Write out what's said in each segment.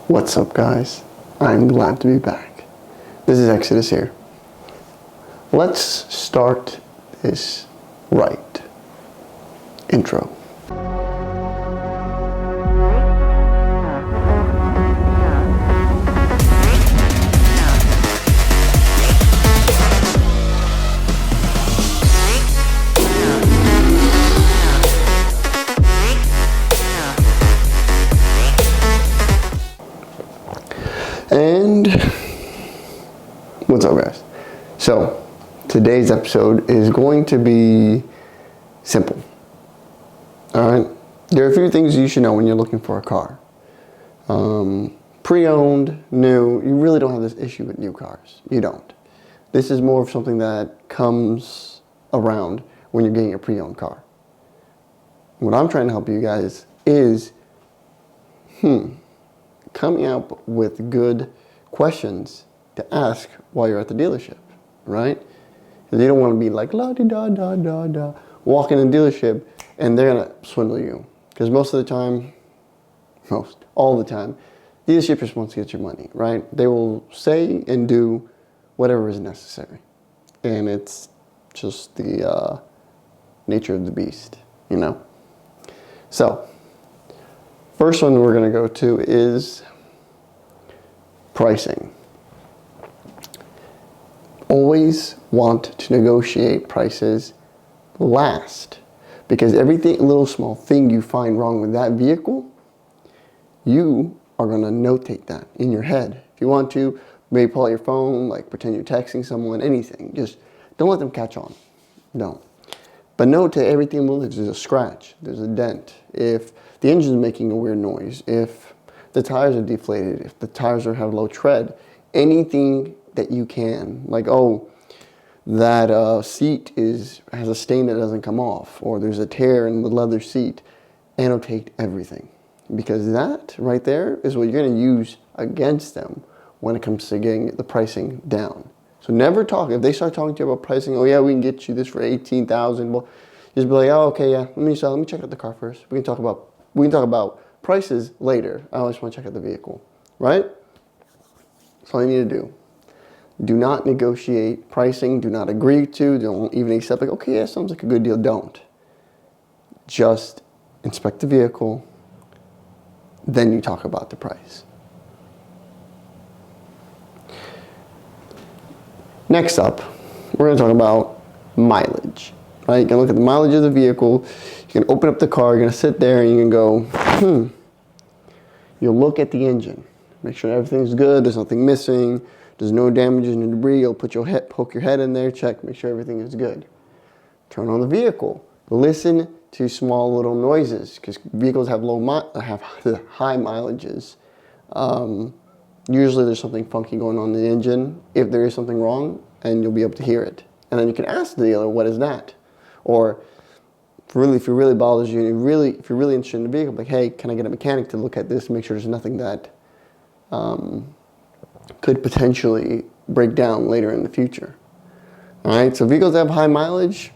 What's up, guys? I'm glad to be back. This is Exodus here. Let's start this right. Intro. And what's up, guys? So today's episode is going to be simple. All right, there are a few things you should know when you're looking for a car. Pre-owned, new, you really don't have this issue with new cars. You don't. This is more of something that comes around when you're getting a pre-owned car. What I'm trying to help you guys is coming up with good questions to ask while you're at the dealership, right? Because you don't want to be like la-di-da-da-da-da, walk in the dealership and they're going to swindle you. Because all the time, dealership just wants to get your money, right? They will say and do whatever is necessary. And it's just the nature of the beast, you know? So, first one we're going to go to is pricing. Always want to negotiate prices last, because everything, little small thing you find wrong with that vehicle, you are going to notate that in your head. If you want to, maybe pull out your phone, like pretend you're texting someone, anything. Just don't let them catch on. Don't. But note to everything, well, there's a scratch, there's a dent. If the engine is making a weird noise, if the tires are deflated, if the tires have low tread, anything that you can, like, oh, that seat has a stain that doesn't come off, or there's a tear in the leather seat, annotate everything. Because that right there is what you're going to use against them when it comes to getting the pricing down. So never talk, if they start talking to you about pricing, oh yeah, we can get you this for $18,000, well, just be like, oh, okay, yeah, let me check out the car first. We can talk about prices later. I always want to check out the vehicle, right? That's all you need to do. Do not negotiate pricing. Do not agree to. Don't even accept, like, okay, yeah, sounds like a good deal. Don't. Just inspect the vehicle. Then you talk about the price. Next up, we're going to talk about mileage. Right? You can look at the mileage of the vehicle. You can open up the car. You're going to sit there and you can go, You'll look at the engine. Make sure everything's good. There's nothing missing. There's no damages, no debris. You'll poke your head in there, check, make sure everything is good. Turn on the vehicle. Listen to small little noises, because vehicles have high mileages. Usually there's something funky going on in the engine, if there is something wrong, and you'll be able to hear it. And then you can ask the dealer, what is that? Or if it really bothers you, and if you're really interested in the vehicle, like, hey, can I get a mechanic to look at this and make sure there's nothing that could potentially break down later in the future. All right, so vehicles that have high mileage,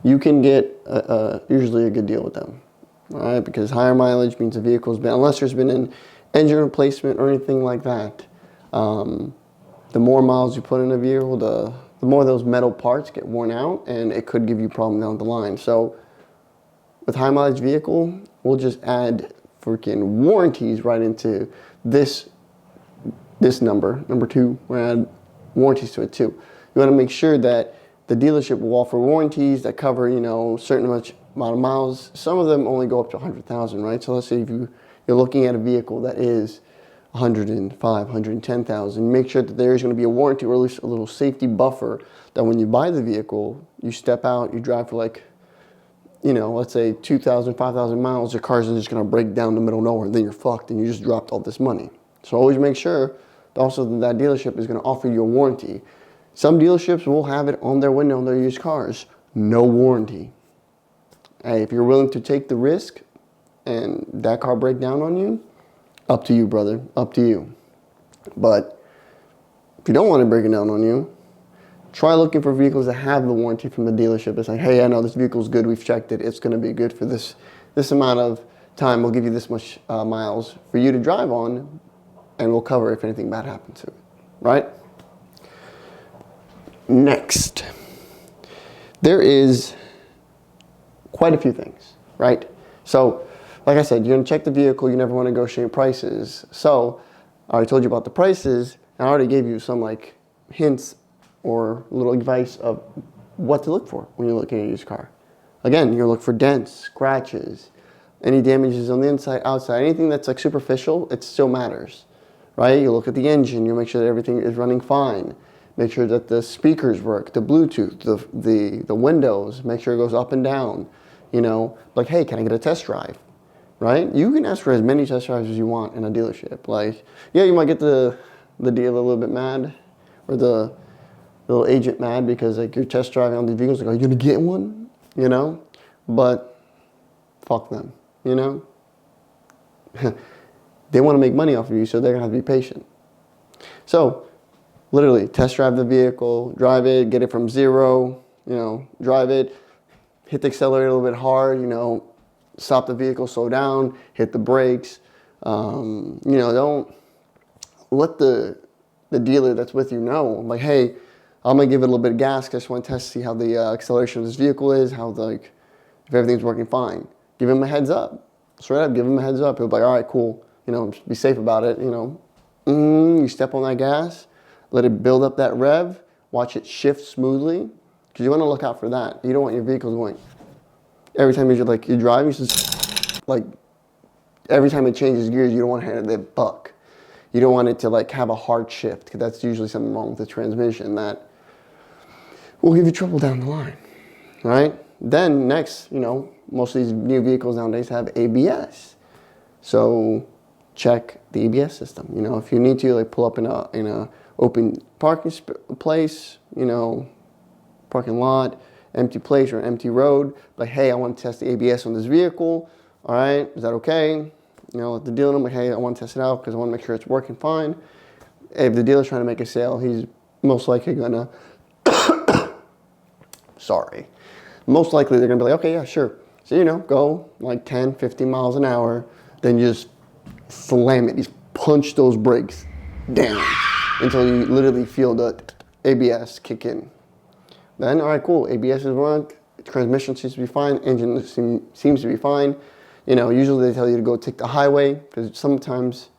you can get usually a good deal with them. All right, because higher mileage means the vehicle's been, unless there's been an engine replacement or anything like that, the more miles you put in a vehicle, the more those metal parts get worn out, and it could give you a problem down the line. So with high mileage vehicle, we'll just add freaking warranties right into this number 2. We're going to add warranties to it too. You want to make sure that the dealership will offer warranties that cover, certain amount of miles. Some of them only go up to 100,000, right? So let's say if you're looking at a vehicle that is 105, 110,000, make sure that there is going to be a warranty, or at least a little safety buffer, that when you buy the vehicle, you step out, you drive for like, let's say 2,000, 5,000 miles, your car's just going to break down the middle of nowhere, and then you're fucked and you just dropped all this money. So always make sure also that dealership is going to offer you a warranty. Some dealerships will have it on their window on their used cars, no warranty. Hey, if you're willing to take the risk and that car break down on you, up to you, brother, up to you. But if you don't want it breaking down on you, try looking for vehicles that have the warranty from the dealership. It's like, hey, I know this vehicle's good, we've checked it, it's going to be good for this amount of time we'll give you this much miles for you to drive on, and we'll cover if anything bad happens to it, right? Next, there is quite a few things, right? So, like I said, you're gonna check the vehicle, you never wanna negotiate prices. So, I already told you about the prices, and I already gave you some like hints or little advice of what to look for when you're looking at a used car. Again, you're gonna look for dents, scratches, any damages on the inside, outside, anything that's like superficial, it still matters, right? You look at the engine, you make sure that everything is running fine. Make sure that the speakers work, the Bluetooth, the windows, make sure it goes up and down. You know, like, hey, can I get a test drive? Right? You can ask for as many test drives as you want in a dealership. Like, yeah, you might get the dealer a little bit mad, or the little agent mad because like you're test driving on these vehicles. Like, are you gonna get one? You know, but fuck them. You know, they want to make money off of you, so they're gonna have to be patient. So, literally, test drive the vehicle, drive it, get it from zero. You know, drive it, hit the accelerator a little bit hard. You know, stop the vehicle, slow down, hit the brakes. You know, don't let the dealer that's with you know, like, hey, I'm gonna give it a little bit of gas because I just want to test to see how the acceleration of this vehicle is, how like if everything's working fine. Give him a heads up. Straight up, give him a heads up. He'll be like, all right, cool. You know, just be safe about it. You know, you step on that gas, let it build up that rev, watch it shift smoothly, because you want to look out for that. You don't want your vehicle going. Every time you're driving, you just like every time it changes gears, you don't want to have it buck. You don't want it to like have a hard shift, because that's usually something wrong with the transmission that will give you trouble down the line, right? Then next, you know, most of these new vehicles nowadays have ABS. So check the ABS system. You know, if you need to, like pull up in a open parking place, you know, parking lot, empty place or an empty road. Like, hey, I want to test the ABS on this vehicle. All right, is that okay? You know, let the dealer know, like, hey, I want to test it out because I want to make sure it's working fine. If the dealer's trying to make a sale, he's most likely gonna, most likely they're gonna be like, okay, yeah, sure. So, you know, go like 10, 15 miles an hour, then you just slam it. Just punch those brakes down until you literally feel the ABS kick in. Then, all right, cool. ABS is wrong. Transmission seems to be fine. Engine seems to be fine. You know, usually they tell you to go take the highway because sometimes,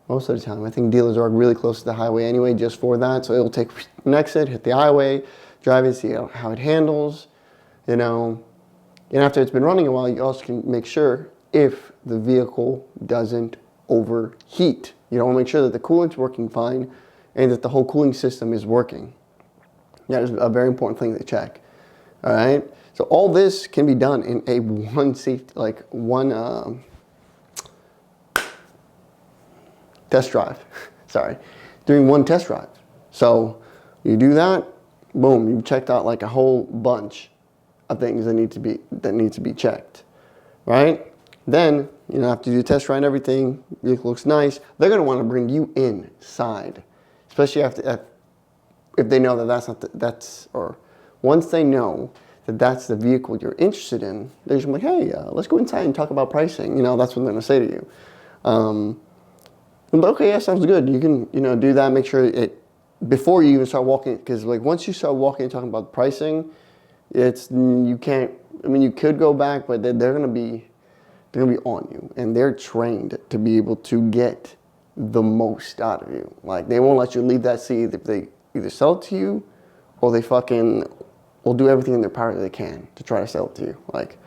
most of the time, I think dealers are really close to the highway anyway, just for that. So it'll take an exit, hit the highway, drive it, see how it handles. You know, and after it's been running a while, you also can make sure if the vehicle doesn't overheat. You don't want to make sure that the coolant's working fine and that the whole cooling system is working. That is a very important thing to check. All right. So all this can be done in a test drive. Sorry, doing one test drive. So you do that, boom, you've checked out like a whole bunch of things that need to be checked, right? Then you know, after you do a test drive and everything, vehicle looks nice. They're gonna want to bring you inside, especially if they know that once they know that that's the vehicle you're interested in, they're just like, hey, let's go inside and talk about pricing. You know, that's what they're gonna say to you. But okay, yeah, sounds good. You can, you know, do that. Make sure before you even start walking, because like once you start walking and talking about pricing, you can't. I mean, you could go back, but they're gonna be on you, and they're trained to be able to get the most out of you. Like they won't let you leave that seat if they either sell it to you, or they fucking will do everything in their power that they can to try to sell it to you. Like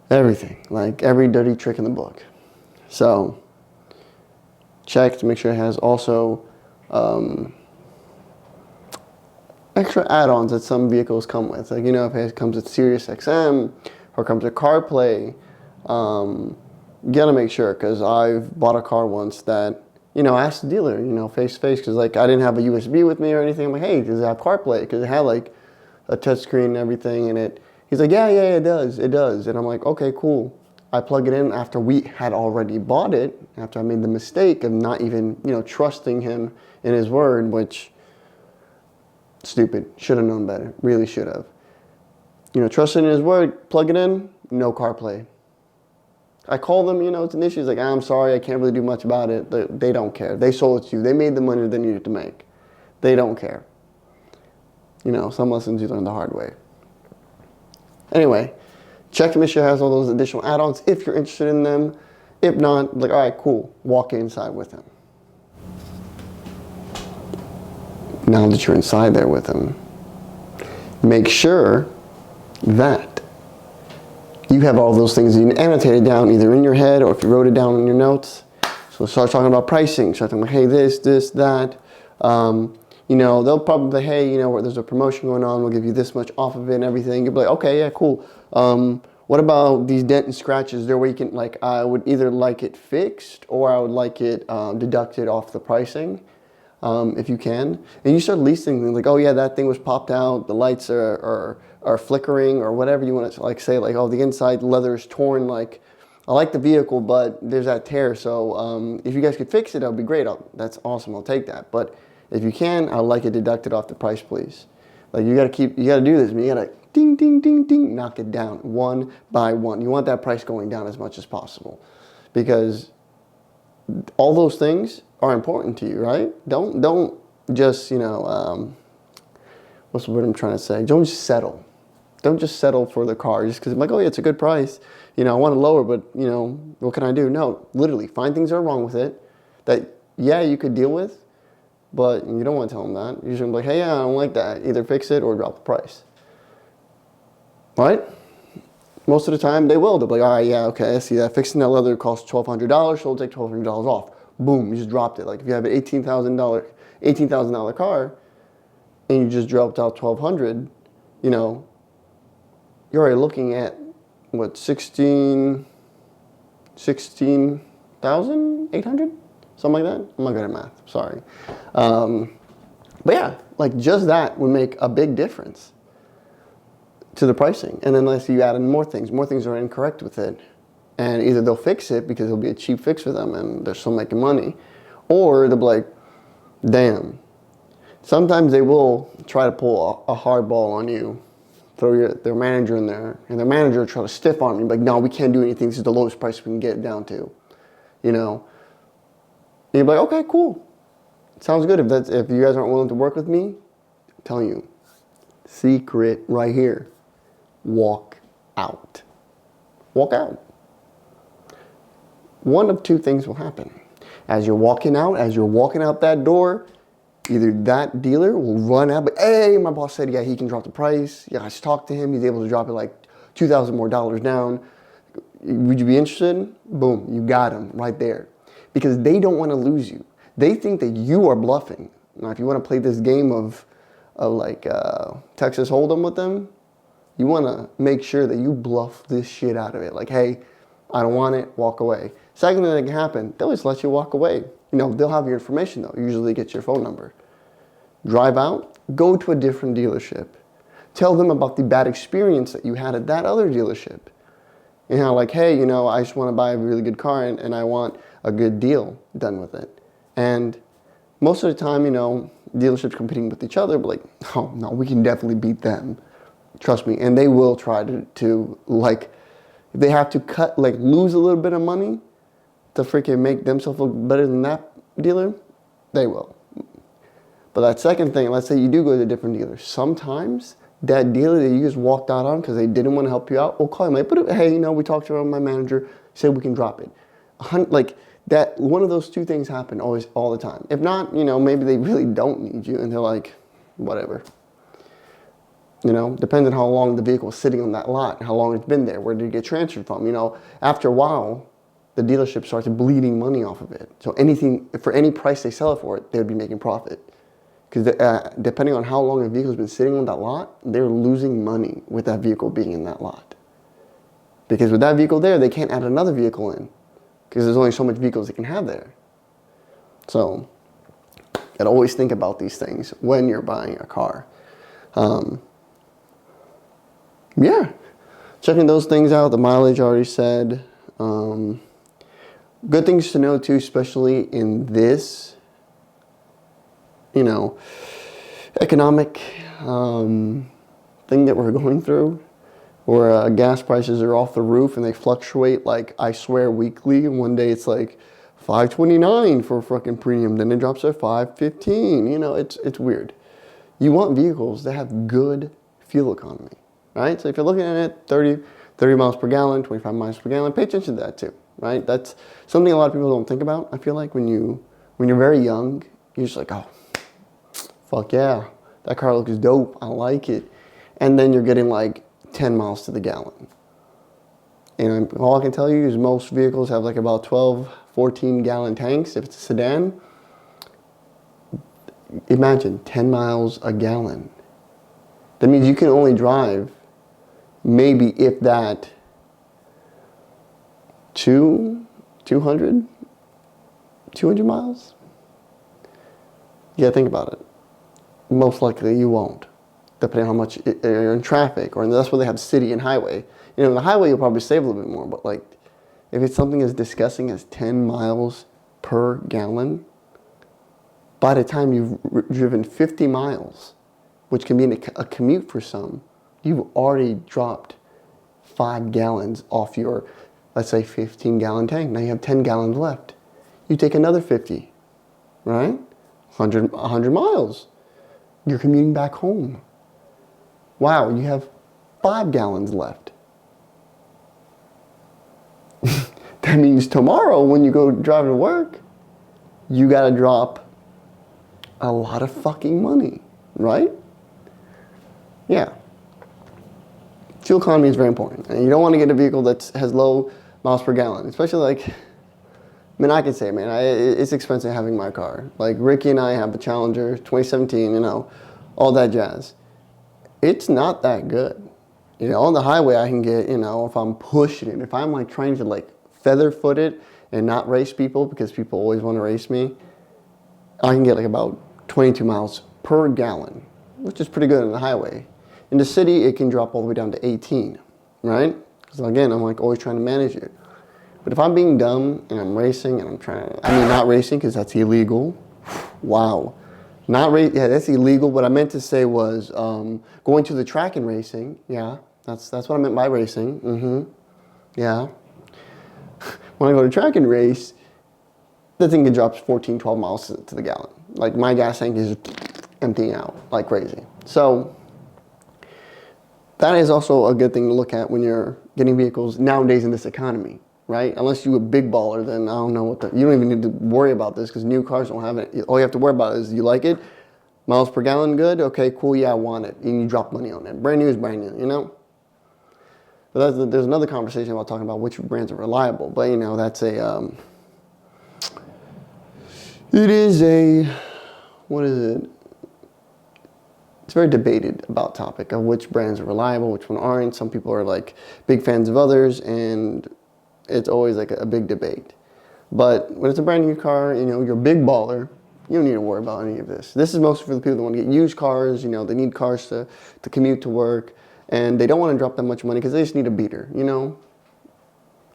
everything, like every dirty trick in the book. So check to make sure it has also extra add-ons that some vehicles come with. Like, you know, if it comes with Sirius XM or comes with CarPlay, you gotta make sure, because I've bought a car once that, you know, I asked the dealer, you know, face to face, because like I didn't have a USB with me or anything. I'm like, hey, does it have CarPlay? Because it had like a touchscreen and everything, and he's like, yeah, it does. And I'm like, okay, cool. I plug it in after we had already bought it, after I made the mistake of not even, you know, trusting him in his word, which, stupid, should have known better, really should have. You know, trusting in his word, plug it in, no CarPlay. I call them, it's an issue. It's like, I'm sorry, I can't really do much about it. They don't care. They sold it to you. They made the money they needed to make. They don't care. Some lessons you learn the hard way. Anyway, check to make sure it has all those additional add-ons if you're interested in them. If not, all right, cool. Walk inside with him. Now that you're inside there with him, make sure that you have all those things you annotated down either in your head or if you wrote it down in your notes. So start talking about pricing. Start talking about, hey, this, that. They'll probably, hey, there's a promotion going on. We'll give you this much off of it and everything. You'll be like, okay, yeah, cool. What about these dent and scratches? There where you can, I would either like it fixed or I would like it deducted off the pricing. If you can. And you start listing things like, oh yeah, that thing was popped out, the lights are flickering, or whatever you want to say, oh, the inside leather is torn, I like the vehicle, but there's that tear, so if you guys could fix it, that would be great. That's awesome, I'll take that. But if you can, I'd like it deducted off the price, please. You gotta do this, you gotta ding, ding, ding, ding, knock it down one by one. You want that price going down as much as possible, because all those things are important to you, right? Don't just, what's the word I'm trying to say? Don't just settle. Don't just settle for the car just because I'm oh yeah, it's a good price. I want to lower, but what can I do? No, literally find things that are wrong with it that, yeah, you could deal with, but you don't want to tell them that. You're just going to be hey, yeah, I don't like that. Either fix it or drop the price. Right? Most of the time they will. They'll be all right, yeah, okay, I see that. Fixing that leather costs $1,200, so we'll take $1,200 off. Boom, you just dropped it. If you have an $18,000 car and you just dropped out $1,200, you're already looking at what, 16,800? Something like that? I'm not good at math, sorry. But yeah, just that would make a big difference to the pricing. And then let's say you add in more things are incorrect with it. And either they'll fix it because it'll be a cheap fix for them and they're still making money, or they'll be like, damn. Sometimes they will try to pull a hard ball on you, throw their manager in there, and their manager will try to stiff arm you, no, we can't do anything. This is the lowest price we can get it down to, And you'll be like, okay, cool. Sounds good. If you guys aren't willing to work with me, I'm telling you, secret right here, walk out. Walk out. One of two things will happen. As you're walking out that door, either that dealer will run out, but hey, my boss said, yeah, he can drop the price. Yeah, I just talked to him. He's able to drop it $2,000 more down. Would you be interested? Boom, you got him right there. Because they don't want to lose you. They think that you are bluffing. Now, if you want to play this game of Texas Hold'em with them, you want to make sure that you bluff this shit out of it. Hey, I don't want it, walk away. Second thing that can happen, they'll just let you walk away. They'll have your information though. Usually get your phone number. Drive out, go to a different dealership. Tell them about the bad experience that you had at that other dealership. Hey, I just want to buy a really good car and I want a good deal done with it. And most of the time, dealerships competing with each other, but oh no, we can definitely beat them. Trust me. And they will try to if they have to lose a little bit of money to freaking make themselves look better than that dealer, they will. But that second thing, let's say you do go to a different dealer. Sometimes that dealer that you just walked out on because they didn't want to help you out will call you but hey, we talked to my manager, said we can drop it. That one of those two things happen always, all the time. If not, maybe they really don't need you and they're whatever. Depends on how long the vehicle is sitting on that lot, how long it's been there, where did it get transferred from. After a while, the dealership starts bleeding money off of it. So for any price they sell it for, they would be making profit. Because depending on how long a vehicle's been sitting on that lot, they're losing money with that vehicle being in that lot. Because with that vehicle there, they can't add another vehicle in. Because there's only so much vehicles they can have there. So, gotta always think about these things when you're buying a car. Yeah, checking those things out. The mileage I already said. Good things to know too, especially in this, economic thing that we're going through, or gas prices are off the roof and they fluctuate like, I swear, weekly. And one day it's like $5.29 for a fucking premium, then it drops to $5.15. You know, it's weird. You want vehicles that have good fuel economy, right? So if you're looking at it, 30 miles per gallon, 25 miles per gallon, pay attention to that too, right? That's something a lot of people don't think about. I feel like when you're very young, you're just like, oh, fuck yeah, that car looks dope, I like it. And then you're getting like 10 miles to the gallon. And all I can tell you is most vehicles have like about 12, 14 gallon tanks. If it's a sedan, imagine 10 miles a gallon. That means you can only drive maybe, if that, 200 miles? Yeah, think about it. Most likely you won't, depending on how much you're in traffic, or that's where they have city and highway. You know, the highway you'll probably save a little bit more, but like, if it's something as disgusting as 10 miles per gallon, by the time you've driven 50 miles, which can be a commute for some, you've already dropped 5 gallons off your, let's say, 15-gallon tank. Now you have 10 gallons left. You take another 50, right? 100 miles. You're commuting back home. Wow, you have 5 gallons left. That means tomorrow when you go drive to work, you gotta drop a lot of fucking money, right? Yeah. Fuel economy is very important. And you don't want to get a vehicle that has low miles per gallon, especially like, I mean, I can say, man, it's expensive having my car. Like Ricky and I have the Challenger 2017, you know, all that jazz. It's not that good. You know, on the highway I can get, you know, if I'm pushing it, if I'm like trying to like feather-foot it and not race people because people always want to race me, I can get like about 22 miles per gallon, which is pretty good on the highway. In the city, it can drop all the way down to 18, right? Because again, I'm like always trying to manage it. But if I'm being dumb and I'm racing and I'm not racing because that's illegal. Wow. Yeah, that's illegal. What I meant to say was going to the track and racing. Yeah, that's what I meant by racing. Yeah. When I go to track and race, the thing can drop 14, 12 miles to the gallon. Like my gas tank is emptying out like crazy. So that is also a good thing to look at when you're getting vehicles nowadays in this economy, right? Unless you're a big baller, then I don't know you don't even need to worry about this because new cars don't have it. All you have to worry about is, you like it? Miles per gallon, good? Okay, cool, yeah, I want it. And you drop money on it. Brand new is brand new, you know? But there's another conversation about talking about which brands are reliable. But, you know, that's what is it? It's a very debated about topic of which brands are reliable, which one aren't. Some people are like big fans of others, and it's always like a big debate. But when it's a brand new car, you know, you're a big baller, you don't need to worry about any of this. This is mostly for the people that want to get used cars, you know, they need cars to commute to work, and they don't want to drop that much money because they just need a beater, you know,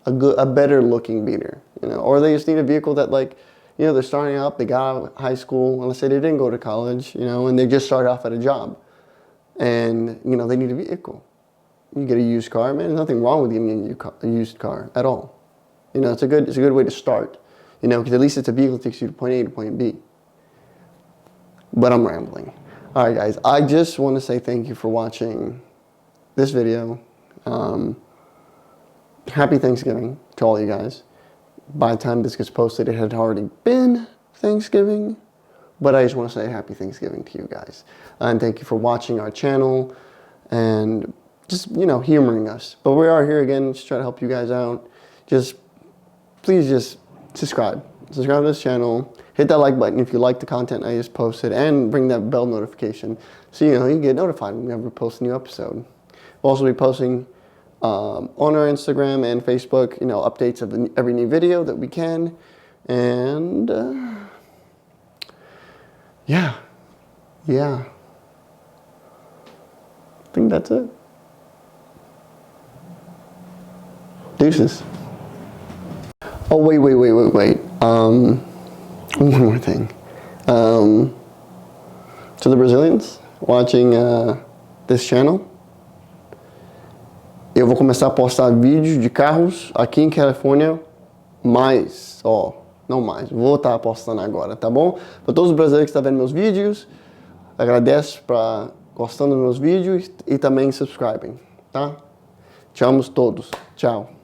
a better looking beater, you know, or they just need a vehicle that, like, you know, they're starting up, they got out of high school, and let's say they didn't go to college, you know, and they just started off at a job, and, you know, they need a vehicle. You get a used car, man, there's nothing wrong with getting a used car at all. You know, it's a good way to start, you know, because at least it's a vehicle that takes you to point A to point B. But I'm rambling. All right, guys, I just want to say thank you for watching this video. Happy Thanksgiving to all you guys. By the time this gets posted, it had already been Thanksgiving, but I just want to say happy Thanksgiving to you guys. And thank you for watching our channel and just, you know, humoring us. But we are here again, just trying to help you guys out. Please just subscribe. Subscribe to this channel. Hit that like button if you like the content I just posted, and ring that bell notification so you know you get notified when we ever post a new episode. We'll also be posting on our Instagram and Facebook, you know, updates of every new video that we can. And yeah. I think that's it. Deuces. Oh, wait. One more thing. To the Brazilians watching this channel, eu vou começar a postar vídeos de carros aqui em Califórnia mais, não mais, vou estar postando agora, tá bom? Para todos os brasileiros que estão vendo meus vídeos, agradeço para gostando dos meus vídeos e também subscrevem, tá? Te amo todos. Tchau.